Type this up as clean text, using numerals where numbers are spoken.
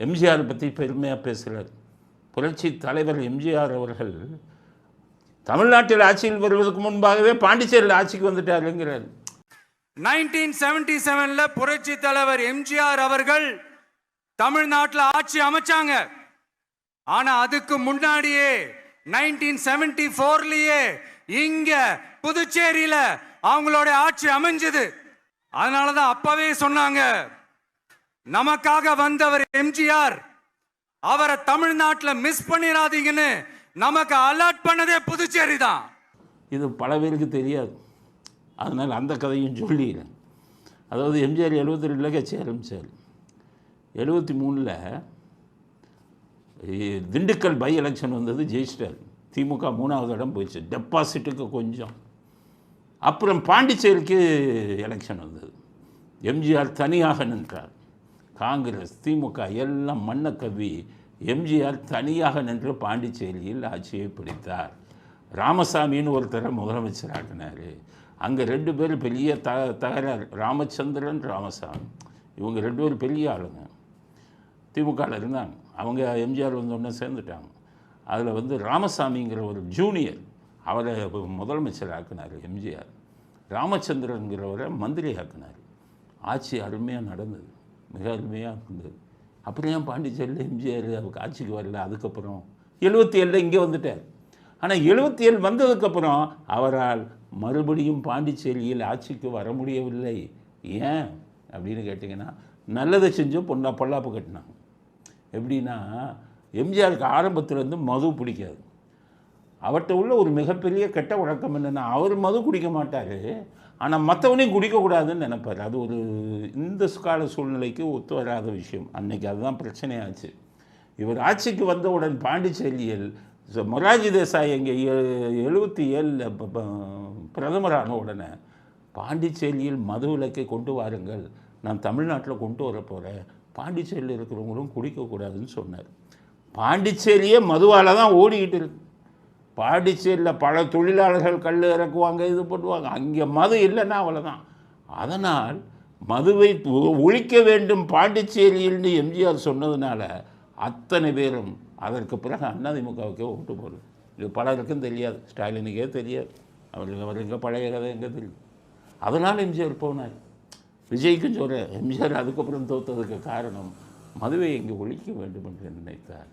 எம்ஜிஆர் பற்றி பெருமையாக பேசுகிறார். புரட்சி தலைவர் எம்ஜிஆர் அவர்கள் தமிழ்நாட்டில் ஆட்சியில் வருவதற்கு முன்பாகவே பாண்டிச்சேரியில் ஆட்சிக்கு வந்துட்டாருங்கிறார். 1977 புரட்சி தலைவர் எம்ஜிஆர் அவர்கள் தமிழ்நாட்டில் ஆட்சி அமைச்சாங்க. ஆனா அதுக்கு முன்னாடியே 1974லயே இங்க புதுச்சேரியில அவங்களோட ஆட்சி அமைஞ்சது. அதனாலதான் அப்பவே சொன்னாங்க, நமக்காக வந்தவர் எம்ஜிஆர், அவரை தமிழ்நாட்டில் மிஸ் பண்ணிடாதீங்கன்னு நமக்கு அலர்ட் பண்ணதே புதுச்சேரி தான். இது பல பேருக்கு தெரியாது, அதனால் அந்த கதையும் சொல்லிடுறேன். அதாவது எம்ஜிஆர் 72 கட்சி ஆரம்பித்தார். 73 திண்டுக்கல் பை எலெக்ஷன் வந்தது, ஜெயிச்சிட்டார். திமுக 3வது இடம் போயிடுச்சு, டெபாசிட்டுக்கு கொஞ்சம். அப்புறம் பாண்டிச்சேரிக்கு எலெக்ஷன் வந்தது, எம்ஜிஆர் தனியாக நின்றார். காங்கிரஸ் திமுக எல்லாம் மண்ணை கவ்வி எம்ஜிஆர் தனியாக நின்று பாண்டிச்சேரியில் ஆட்சியை பிடித்தார். ராமசாமின்னு ஒருத்தரை முதலமைச்சராக்கினார். அங்கே 2 பேர் பெரிய தகராறு, ராமச்சந்திரன் ராமசாமி. இவங்க 2 பேர் பெரிய ஆளுங்க, திமுகவில் இருந்தாங்க. அவங்க எம்ஜிஆர் வந்தோடனே சேர்ந்துட்டாங்க. அதில் ராமசாமிங்கிற ஒரு ஜூனியர், அவரை முதலமைச்சர் ஆக்கினார் எம்ஜிஆர். ராமச்சந்திரன்கிறவரை மந்திரி ஆக்கினார். ஆட்சி அருமையாக நடந்தது, மிக அருமையாக இருந்தது. அப்புறம் ஏன் பாண்டிச்சேரியில் எம்ஜிஆர் அவருக்கு ஆட்சிக்கு வரல? அதுக்கப்புறம் 77 இங்கே வந்துட்டார். ஆனால் 77 வந்ததுக்கப்புறம் அவரால் மறுபடியும் பாண்டிச்சேரியில் ஆட்சிக்கு வர முடியவில்லை. ஏன் அப்படின்னு கேட்டிங்கன்னா, நல்லதை செஞ்சோம் பொல்லாப்பு கட்டினாங்க. எப்படின்னா, எம்ஜிஆருக்கு ஆரம்பத்துலேருந்து மது பிடிக்காது. அவர்கிட்ட உள்ள ஒரு மிகப்பெரிய கெட்ட வழக்கம் என்னென்னா, அவர் மது குடிக்க மாட்டார், ஆனால் மற்றவனையும் குடிக்கக்கூடாதுன்னு நினைப்பார். அது ஒரு இந்த கால சூழ்நிலைக்கு ஒத்து வராத விஷயம். அன்றைக்கி அதுதான் பிரச்சனையாச்சு. இவர் ஆட்சிக்கு வந்தவுடன் பாண்டிச்சேரியில் மொரார்ஜி தேசாய் இங்கே 77 பிரதமரான உடனே, பாண்டிச்சேரியில் மது விலக்கை கொண்டு வாருங்கள், நான் தமிழ்நாட்டில் கொண்டு வர போகிறேன், பாண்டிச்சேரியில் இருக்கிறவங்களும் குடிக்கக்கூடாதுன்னு சொன்னார். பாண்டிச்சேரியே மதுவால் தான் ஓடிக்கிட்டு இருக்கு. பாண்டிச்சேரியில் பல தொழிலாளர்கள் கல் இறக்குவாங்க, இது பண்ணுவாங்க. அங்கே மது இல்லைன்னா அவ்வளோதான். அதனால் மதுவை ஒழிக்க வேண்டும் பாண்டிச்சேரியில்னு எம்ஜிஆர் சொன்னதுனால அத்தனை பேரும் அதற்கு பிறகு அதிமுகவுக்கே ஓட்டு போடுது. இது பலருக்கும் தெரியாது, ஸ்டாலினுக்கே தெரியாது, அவர் எங்கே பழைய கதை எங்கே தெரியும். அதனால் எம்ஜிஆர் போனார். விஜய்க்கும் சொல்கிறேன், எம்ஜிஆர் அதுக்கப்புறம் தோற்றதுக்கு காரணம் மதுவை இங்கே ஒழிக்க வேண்டும் என்று நினைத்தார்.